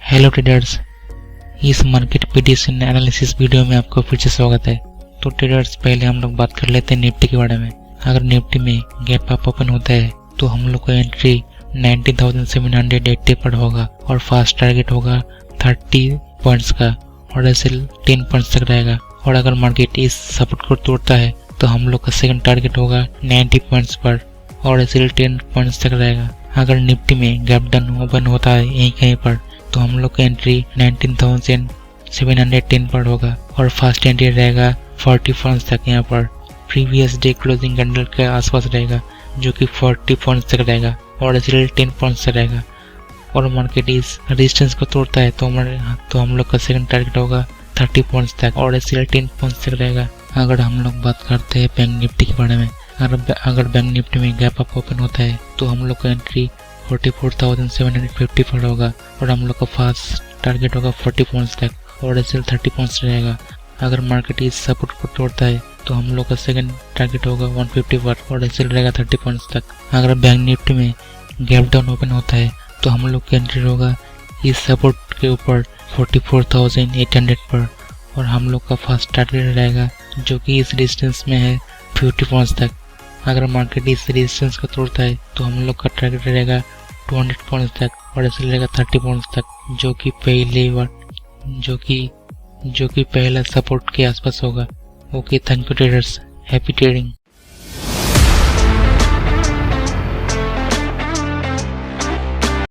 Hello traders, इस market prediction analysis video में आपको फिर से स्वागत है। तो ट्रेडर्स, पहले हम लोग बात कर लेते हैं निफ्टी के बारे में। अगर निफ्टी में गैप अप ओपन होता है तो हम लोग को एंट्री 19,780 पर होगा और फास्ट टारगेट होगा 30 पॉइंट्स का और ऐसे 10 पॉइंट्स तक रहेगा। और अगर मार्केट इस सपोर्ट को तोड़ता है तो हम लोग का सेकंड टारगेट होगा 90 पॉइंट्स पर और ऐसे 10 पॉइंट्स तक रहेगा। अगर निफ्टी में गैप डाउन ओपन होता है यहीं कहीं पर तो हम लोग का एंट्री 19,710 पर होगा और फास्ट एंट्री रहेगा 40 पॉइंट्स तक। यहाँ पर प्रीवियस डे क्लोजिंग कैंडल के आसपास रहेगा जो कि 40 पॉइंट्स तक रहेगा और ऐसे 10 पॉइंट्स तक रहेगा। और मार्केट इस रेजिस्टेंस को तोड़ता है तो हम लोग का सेकंड टारगेट होगा 30 पॉइंट्स तक और ऐसे 10 पॉइंट्स तक रहेगा। अगर हम लोग बात करते हैं बैंक निफ्टी के बारे में, अगर बैंक निफ्टी में गैप अप ओपन होता है तो हम लोग का एंट्री 44,750 पर होगा और हम लोग का फास्ट टारगेट होगा 40 पॉइंट्स तक और ऐसे 30 पॉइंट्स रहेगा। अगर मार्केट इस सपोर्ट को तोड़ता है तो हम लोग का सेकंड टारगेट होगा 150 पर और ऐसे रहेगा 30 पॉइंट्स तक। अगर बैंक निफ्टी में गैप डाउन ओपन होता है तो हम लोग का एंट्री होगा इस सपोर्ट के ऊपर 44,800 पर और हम लोग का फास्ट टारगेट रहेगा जो कि इस डिस्टेंस में है 50 पॉइंट्स तक। अगर मार्केट इस रेजिस्टेंस को तोड़ता है तो हम लोग का टारगेट रहेगा 200 पॉइंट्स तक और ऐसे रहेगा 30 पॉइंट्स तक जो कि पहला सपोर्ट के आसपास होगा। Okay, thank you traders, happy trading.